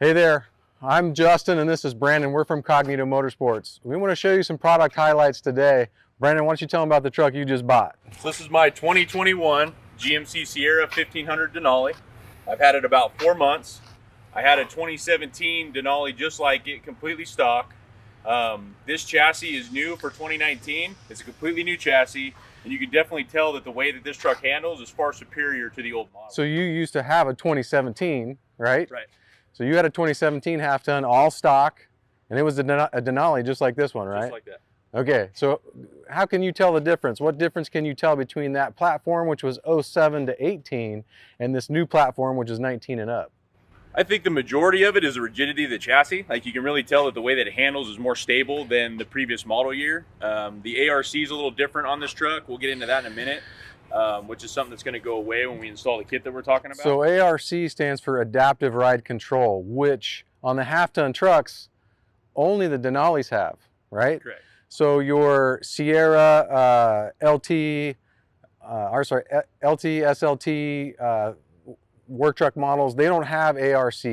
Hey there, I'm Justin and this is Brandon. We're from Cognito Motorsports. We want to show you some product highlights today. Brandon, why don't you tell them about the truck you just bought? So this is my 2021 GMC Sierra 1500 Denali. I've had it about 4 months. I had a 2017 Denali just like it, completely stock. This chassis is new for 2019. It's a completely new chassis, and you can definitely tell that the way that this truck handles is far superior to the old model. So you used to have a 2017, right? Right. So you had a 2017 half-ton, all stock, and it was a Denali just like this one, right? Just like that. Okay, so how can you tell the difference? What difference can you tell between that platform, which was 07 to 18, and this new platform, which is 19 and up? I think the majority of it is the rigidity of the chassis. Like, you can really tell that the way that it handles is more stable than the previous model year. The ARC is a little different on this truck. We'll get into that in a minute, which is something that's going to go away when we install the kit that we're talking about. So ARC stands for Adaptive Ride Control, which on the half-ton trucks, only the Denalis have, right? Correct. So your Sierra LT, SLT work truck models, they don't have ARC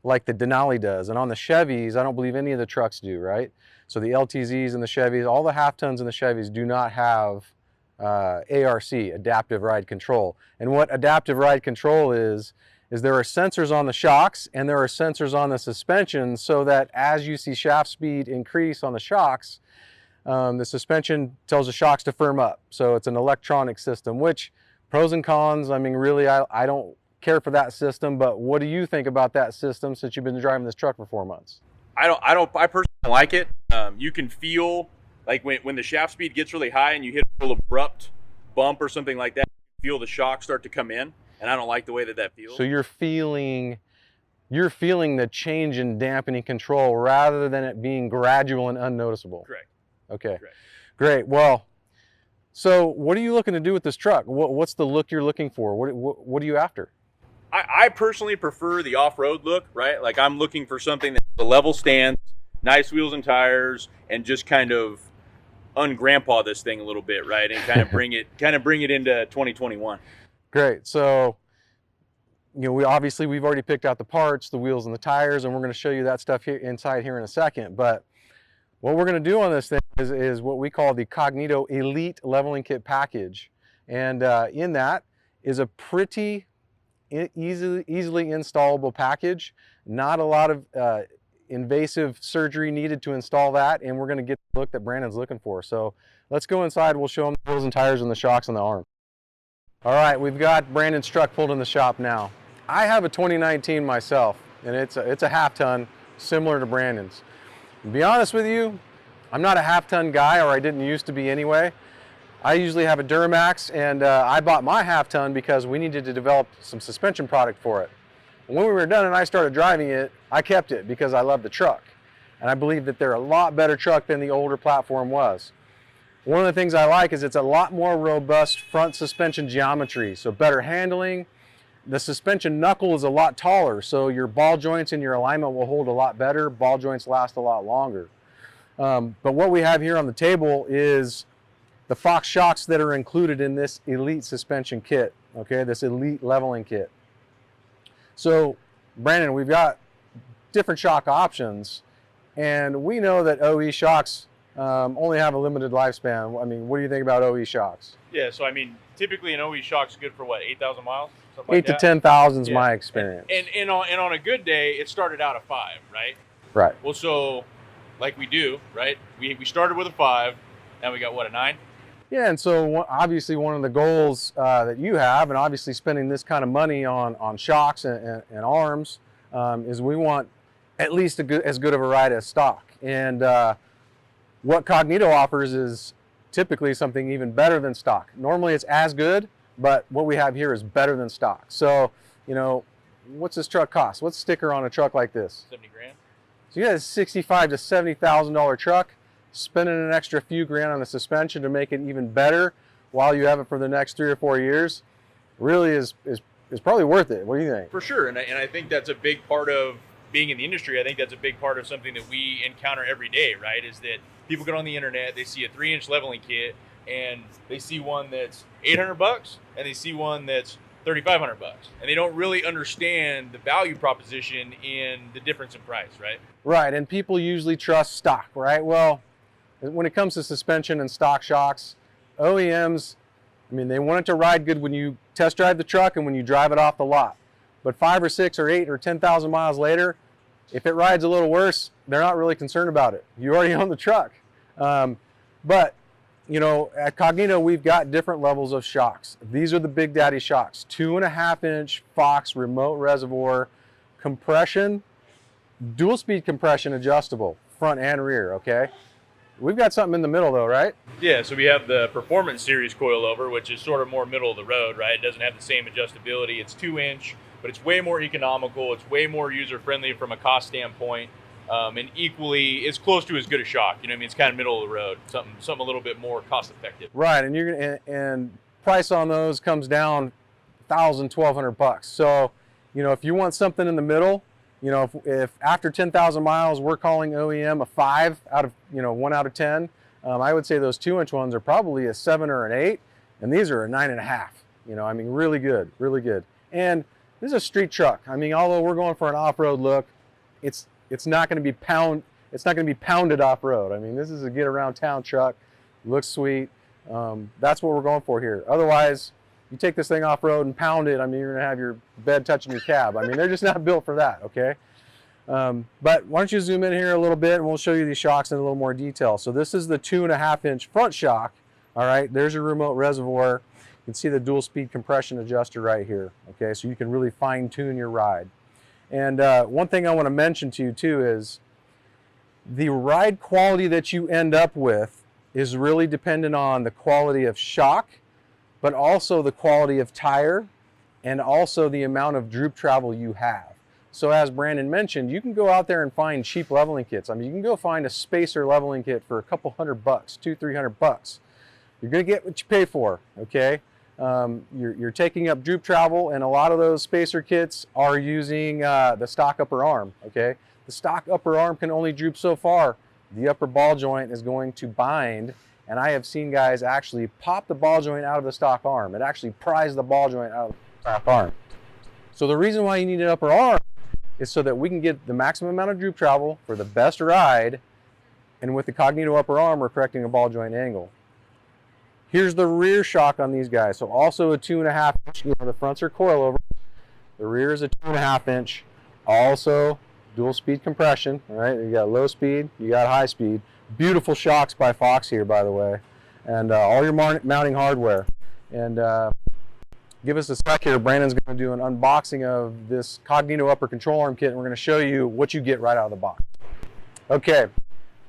like the Denali does. And on the Chevys, I don't believe any of the trucks do, right? So the LTZs and the Chevys, all the half tons in the Chevys do not have ARC, Adaptive Ride Control. And what Adaptive Ride Control is there are sensors on the shocks and there are sensors on the suspension, so that as you see shaft speed increase on the shocks, the suspension tells the shocks to firm up. So it's an electronic system, which pros and cons, I mean, really, I don't care for that system, but what do you think about that system since you've been driving this truck for 4 months? I personally like it. You can feel, like, when the shaft speed gets really high and you hit a little abrupt bump or something like that, you feel the shock start to come in, and I don't like the way that feels. So you're feeling the change in dampening control rather than it being gradual and unnoticeable. Correct. Okay. Correct. Great. Well, so what are you looking to do with this truck? What's the look you're looking for? What are you after? I personally prefer the off-road look, right? Like, I'm looking for something that's a level stance, nice wheels and tires, and just kind of un-grandpa this thing a little bit, right? And kind of bring it into 2021. Great. So, you know, we've already picked out the parts, the wheels and the tires, and we're going to show you that stuff here inside here in a second. But what we're going to do on this thing is what we call the Cognito Elite Leveling Kit Package. And in that is a pretty easily installable package. Not a lot of invasive surgery needed to install that, and we're going to get the look that Brandon's looking for. So let's go inside. We'll show him the wheels and tires and the shocks on the arm. All right, we've got Brandon's truck pulled in the shop now. I have a 2019 myself, and it's a half-ton similar to Brandon's. To be honest with you, I'm not a half-ton guy, or I didn't used to be anyway. I usually have a Duramax, and I bought my half-ton because we needed to develop some suspension product for it. And when we were done and I started driving it, I kept it because I love the truck. And I believe that they're a lot better truck than the older platform was. One of the things I like is it's a lot more robust front suspension geometry, so better handling. The suspension knuckle is a lot taller, so your ball joints and your alignment will hold a lot better. Ball joints last a lot longer. But what we have here on the table is the Fox shocks that are included in this Elite suspension kit, okay, this Elite leveling kit. So, Brandon, we've got different shock options, and we know that OE shocks only have a limited lifespan. I mean, what do you think about OE shocks? Yeah, so I mean, typically an OE shock's good for what, 8,000 miles? Something 8 to 10,000 is my experience. And on a good day, it started out at 5, right? Right. Well, so like we do, right? We started with a 5, now we got what, a 9? Yeah, and so obviously one of the goals that you have, and obviously spending this kind of money on shocks and arms, is we want at least as good of a ride as stock. And what Cognito offers is typically something even better than stock. Normally it's as good, but what we have here is better than stock. So, you know, what's this truck cost? What's a sticker on a truck like this? 70 grand. So you got a $65,000 to $70,000 truck, spending an extra few grand on the suspension to make it even better while you have it for the next 3 or 4 years, really is probably worth it. What do you think? For sure, and I think that's a big part of being in the industry. I think that's a big part of something that we encounter every day, right? Is that people get on the internet, they see a 3-inch leveling kit, and they see one that's $800, and they see one that's $3,500, and they don't really understand the value proposition in the difference in price, right? Right, and people usually trust stock, right? Well, when it comes to suspension and stock shocks, OEMs, I mean, they want it to ride good when you test drive the truck and when you drive it off the lot. But 5 or 6 or 8 or 10,000 miles later, if it rides a little worse, they're not really concerned about it. You already own the truck. But you know, at Cognito, we've got different levels of shocks. These are the Big Daddy shocks, 2.5-inch Fox remote reservoir compression, dual speed compression adjustable, front and rear, okay? We've got something in the middle though, right? Yeah, so we have the Performance Series coilover, which is sort of more middle of the road, right? It doesn't have the same adjustability. It's 2-inch, but it's way more economical. It's way more user-friendly from a cost standpoint. And equally, it's close to as good a shock. You know what I mean? It's kind of middle of the road, something a little bit more cost effective. Right, and you're gonna, and price on those comes down $1,000-1,200. So, you know, if you want something in the middle, you know, if after 10,000 miles we're calling OEM a 5 out of, you know, 1 out of 10, I would say those 2-inch ones are probably a 7 or an 8, and these are a 9.5. You know, I mean, really good, really good. And this is a street truck. I mean, although we're going for an off-road look, it's not going to be pounded off-road. I mean, this is a get around town truck. Looks sweet. That's what we're going for here. Otherwise, you take this thing off-road and pound it, I mean, you're going to have your bed touching your cab. I mean, they're just not built for that, okay? But why don't you zoom in here a little bit and we'll show you these shocks in a little more detail. So this is the 2.5-inch front shock. All right, there's your remote reservoir. You can see the dual speed compression adjuster right here, okay? So you can really fine tune your ride. And one thing I want to mention to you too is the ride quality that you end up with is really dependent on the quality of shock, but also the quality of tire and also the amount of droop travel you have. So as Brandon mentioned, you can go out there and find cheap leveling kits. I mean, you can go find a spacer leveling kit for a couple $100, $200-300. You're going to get what you pay for, okay? You're taking up droop travel, and a lot of those spacer kits are using the stock upper arm, okay? The stock upper arm can only droop so far. The upper ball joint is going to bind, and I have seen guys actually pop the ball joint out of the stock arm. It actually pries the ball joint out of the stock arm. So the reason why you need an upper arm is so that we can get the maximum amount of droop travel for the best ride, and with the Cognito upper arm, we're correcting a ball joint angle. Here's the rear shock on these guys. So also a 2.5-inch, you know, the fronts are coilover. The rear is a 2.5-inch. Also dual speed compression, all right? You got low speed, you got high speed. Beautiful shocks by Fox here, by the way. And all your mounting hardware. And give us a sec here. Brandon's going to do an unboxing of this Cognito upper control arm kit, and we're going to show you what you get right out of the box. Okay.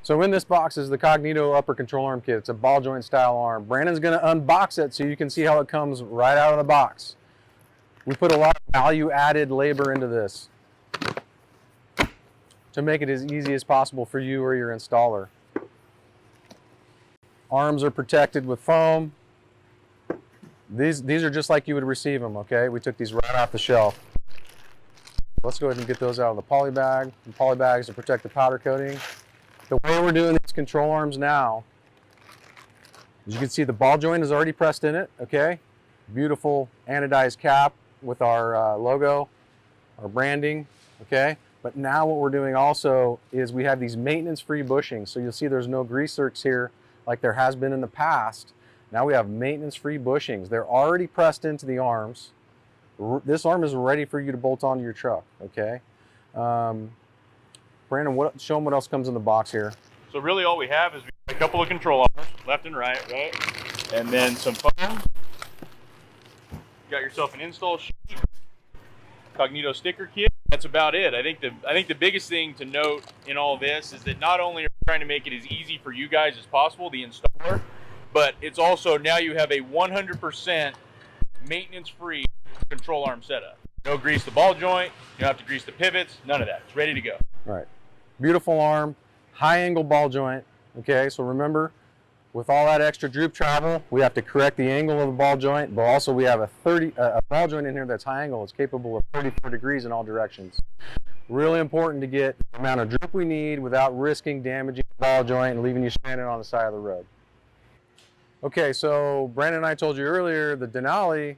So in this box is the Cognito upper control arm kit. It's a ball joint style arm. Brandon's going to unbox it so you can see how it comes right out of the box. We put a lot of value added labor into this to make it as easy as possible for you or your installer. Arms are protected with foam. These are just like you would receive them, okay? We took these right off the shelf. Let's go ahead and get those out of the poly bag. The poly bags to protect the powder coating. The way we're doing these control arms now, as you can see, the ball joint is already pressed in it, okay? Beautiful anodized cap with our logo, our branding, okay? But now what we're doing also is we have these maintenance-free bushings. So you'll see there's no grease zerks here like there has been in the past. Now we have maintenance-free bushings. They're already pressed into the arms. This arm is ready for you to bolt onto your truck, okay? Brandon, show them what else comes in the box here. So really all we have is a couple of control arms, left and right? And then some foam. You got yourself an install sheet, Cognito sticker kit. That's about it. I think the biggest thing to note in all this is that not only are we trying to make it as easy for you guys as possible, the installer, but it's also now you have a 100% maintenance-free control arm setup. No grease the ball joint, you don't have to grease the pivots, none of that. It's ready to go. Right. Beautiful arm, high angle ball joint. Okay, so remember, with all that extra droop travel, we have to correct the angle of the ball joint, but also we have a ball joint in here that's high angle. It's capable of 34 degrees in all directions. Really important to get the amount of droop we need without risking damaging the ball joint and leaving you stranded on the side of the road. Okay, so Brandon and I told you earlier, the Denali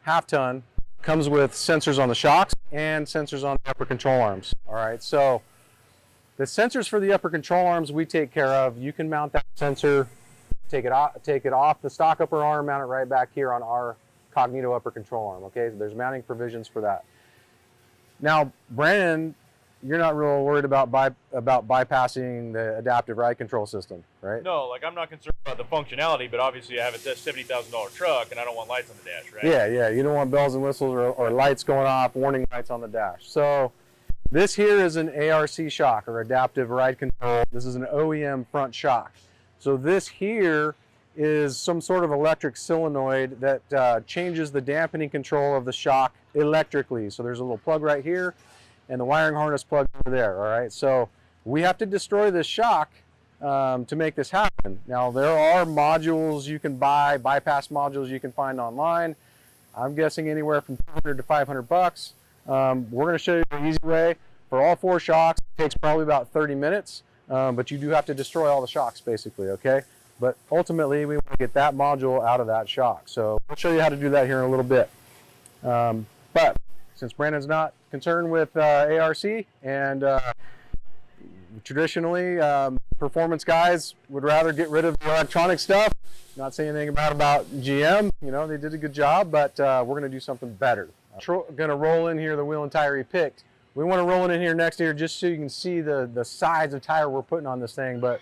half ton. Comes with sensors on the shocks and sensors on the upper control arms. All right, so the sensors for the upper control arms we take care of. You can mount that sensor, take it off the stock upper arm, mount it right back here on our Cognito upper control arm. Okay, so there's mounting provisions for that. Now, Brandon, you're not real worried about bypassing the adaptive ride control system, right? No, like I'm not concerned about the functionality, but obviously I have a $70,000 truck and I don't want lights on the dash, right? Yeah, you don't want bells and whistles or lights going off, warning lights on the dash. So this here is an ARC shock, or adaptive ride control. This is an OEM front shock. So this here is some sort of electric solenoid that changes the dampening control of the shock electrically. So there's a little plug right here and the wiring harness plug over there, all right? So we have to destroy this shock to make this happen. Now there are modules you can buy, bypass modules you can find online. I'm guessing anywhere from 200 to 500 bucks. We're gonna show you the easy way. For all 4 shocks, it takes probably about 30 minutes, but you do have to destroy all the shocks basically, okay? But ultimately, we want to get that module out of that shock. So we'll show you how to do that here in a little bit. But since Brandon's not concerned with ARC, and traditionally, performance guys would rather get rid of the electronic stuff. Not saying anything about GM, you know, they did a good job, but we're going to do something better. Going to roll in here the wheel and tire he picked. We want to roll it in here next year just so you can see the size of tire we're putting on this thing. But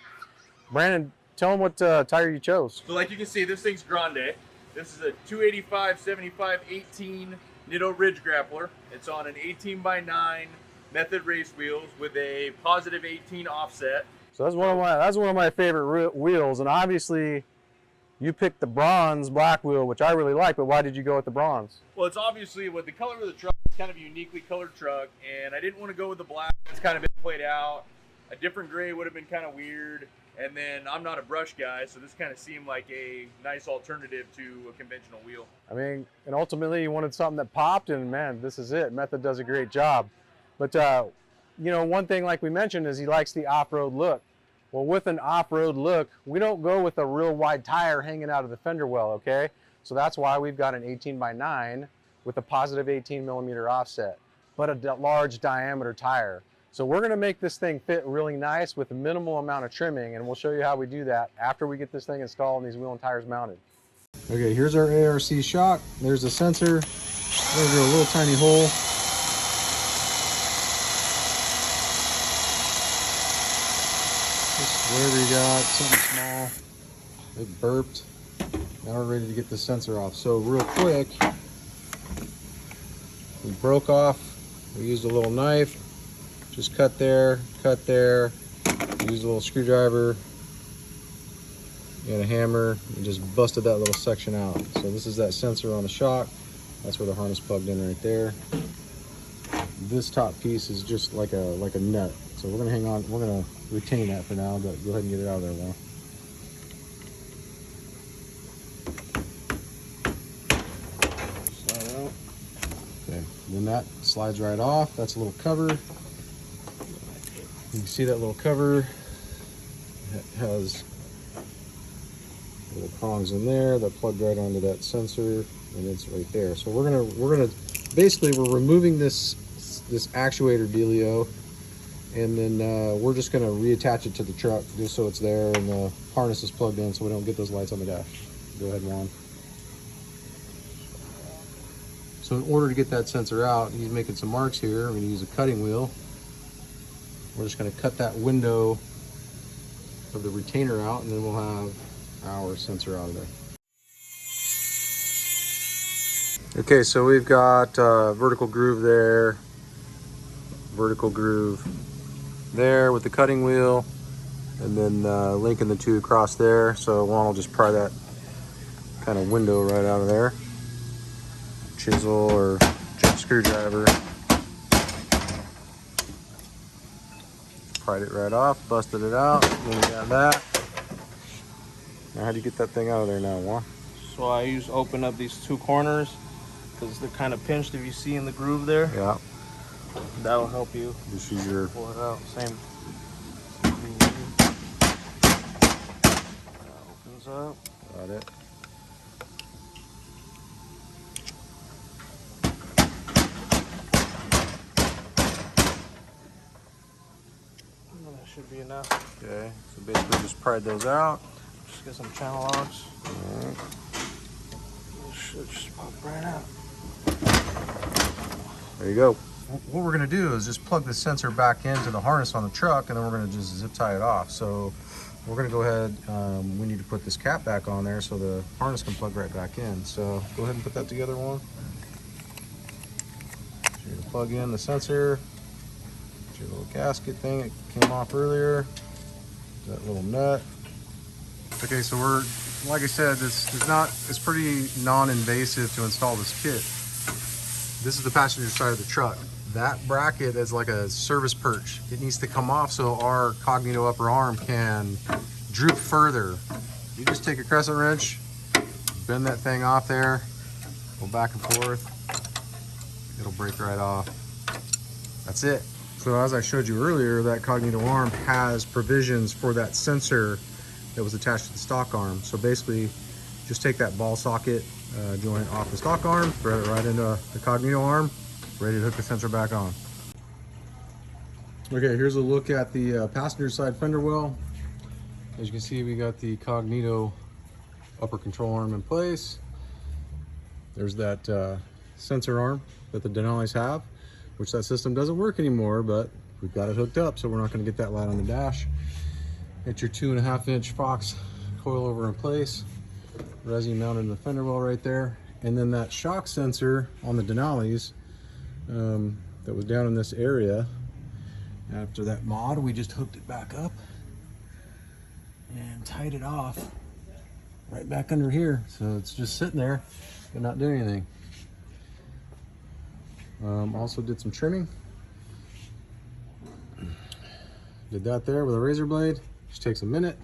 Brandon, tell them what tire you chose. So like you can see, this thing's grande. This is a 285/75/18 Nitto Ridge Grappler. It's on an 18x9 method race wheels with a positive 18 offset. So that's one of my favorite wheels, and obviously you picked the bronze black wheel, which I really like, but why did you go with the bronze? Well, it's obviously with the color of the truck, it's kind of a uniquely colored truck, and I didn't want to go with the black. It's kind of been played out. A different gray would have been kind of weird, and then I'm not a brush guy, so this kind of seemed like a nice alternative to a conventional wheel. I mean, and ultimately you wanted something that popped, and man, this is it. Method does a great job. But you know, one thing like we mentioned is he likes the off-road look. Well, with an off-road look, we don't go with a real wide tire hanging out of the fender well, okay? So that's why we've got an 18x9 with a positive 18 millimeter offset, but a large diameter tire. So we're gonna make this thing fit really nice with a minimal amount of trimming, and we'll show you how we do that after we get this thing installed and these wheel and tires mounted. Okay, here's our ARC shock. There's the sensor. There's a little tiny hole. Whatever you got, something small. It burped. Now we're ready to get the sensor off. So real quick, we broke off. We used a little knife. Just cut there, use a little screwdriver and a hammer, and just busted that little section out. So this is that sensor on the shock. That's where the harness plugged in right there. This top piece is just like a nut. So we're gonna hang on, we're gonna retain that for now, but go ahead and get it out of there now. Slide out. Okay, then that slides right off. That's a little cover. You can see that little cover. It has little prongs in there that plug right onto that sensor, and it's right there. So we're gonna basically we're removing this actuator dealio, and then we're just gonna reattach it to the truck just so it's there and the harness is plugged in so we don't get those lights on the dash. Go ahead, Juan. So in order to get that sensor out, he's making some marks here. We're gonna use a cutting wheel. We're just gonna cut that window of the retainer out, and then we'll have our sensor out of there. Okay, so we've got vertical groove there, vertical groove there with the cutting wheel, and then linking the two across there. So Juan will just pry that kind of window right out of there. Chisel or jet screwdriver. Pried it right off, busted it out, and we got that. Now how do you get that thing out of there now, Juan? So I open up these two corners because they're kind of pinched if you see in the groove there. Yeah. That'll help you Just use your... pull it out. Same. That opens up. Got it. That should be enough. Okay, so basically just pried those out. Just get some channel locks. Should just pop right out. There you go. What we're going to do is just plug the sensor back into the harness on the truck, and then we're going to just zip tie it off. So we're going to go ahead, we need to put this cap back on there so the harness can plug right back in. So go ahead and put that together, one. So you're going to plug in the sensor, your little gasket thing that came off earlier, that little nut. Okay, so we're, like I said, it's pretty non-invasive to install this kit. This is the passenger side of the truck. That bracket is like a service perch. It needs to come off so our Cognito upper arm can droop further. You just take a crescent wrench, bend that thing off there, go back and forth. It'll break right off. That's it. So as I showed you earlier, that Cognito arm has provisions for that sensor that was attached to the stock arm. So basically, just take that ball socket joint off the stock arm, thread it right into the Cognito arm, ready to hook the sensor back on. Okay, here's a look at the passenger side fender well. As you can see, we got the Cognito upper control arm in place. There's that sensor arm that the Denalis have, which that system doesn't work anymore, but we've got it hooked up, so we're not going to get that light on the dash. Get your 2.5-inch Fox coilover in place, resi mounted in the fender well right there, and then that shock sensor on the Denalis that was down in this area. After that mod, we just hooked it back up and tied it off right back under here, so it's just sitting there but not doing anything. Also did some trimming. Did that there with a razor blade. Just takes a minute.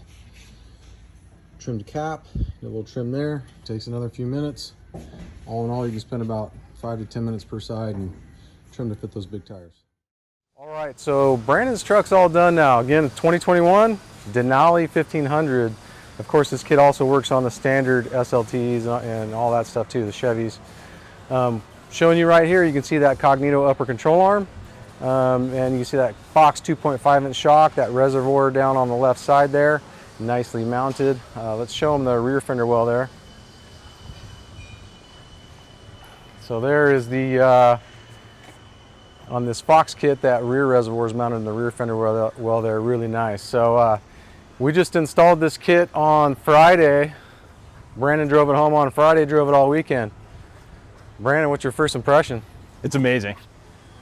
Trimmed the cap, did a little trim there. Takes another few minutes. All in all, you can spend about 5 to 10 minutes per side and trim to fit those big tires. All right, so Brandon's truck's all done now. Again, 2021 Denali 1500. Of course, this kit also works on the standard SLTs and all that stuff too, the Chevys. Showing you right here, you can see that Cognito upper control arm. And you can see that Fox 2.5-inch shock, that Reservoir down on the left side there, nicely mounted. Let's show them the rear fender well there. So there is the, on this Fox kit, that rear reservoir is mounted in the rear fender well there, really nice. So we just installed this kit on Friday. Brandon drove it home on Friday, drove it all weekend. Brandon, what's your first impression? It's amazing.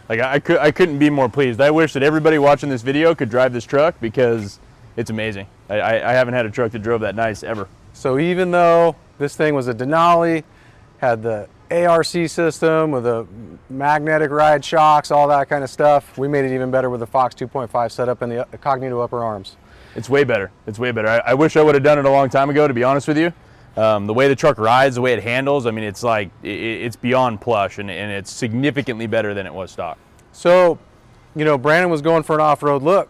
Like I couldn't be more pleased. I wish that everybody watching this video could drive this truck because it's amazing. I haven't had a truck that drove that nice ever. So even though this thing was a Denali, had the ARC system with the magnetic ride shocks, all that kind of stuff, we made it even better with the Fox 2.5 setup and the Cognito upper arms. It's way better. It's way better. I wish I would have done it a long time ago, to be honest with you. The way the truck rides, the way it handles, I mean, it's like, it's beyond plush, and it's significantly better than it was stock. So, you know, Brandon was going for an off-road look.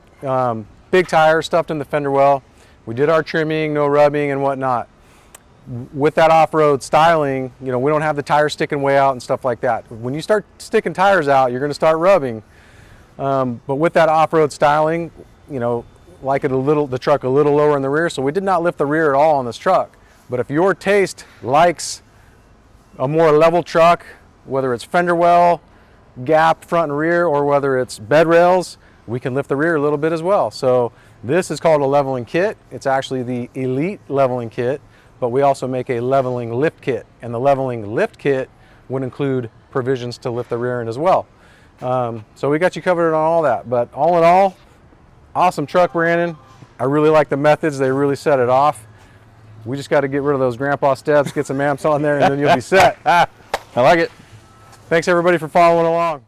Big tires stuffed in the fender well. We did our trimming, no rubbing and whatnot. With that off-road styling, you know, we don't have the tires sticking way out and stuff like that. When you start sticking tires out, you're going to start rubbing. But with that off-road styling, you know, like it the truck a little lower in the rear, so we did not lift the rear at all on this truck. But if your taste likes a more level truck, whether it's fender well, gap front and rear, or whether it's bed rails, we can lift the rear a little bit as well. So this is called a leveling kit. It's actually the Elite leveling kit, but we also make a leveling lift kit. And the leveling lift kit would include provisions to lift the rear end as well. So we got you covered on all that. But all in all, awesome truck, Brandon. I really like the methods. They really set it off. We just got to get rid of those grandpa steps, get some amps on there, and then you'll be set. I like it. Thanks everybody for following along.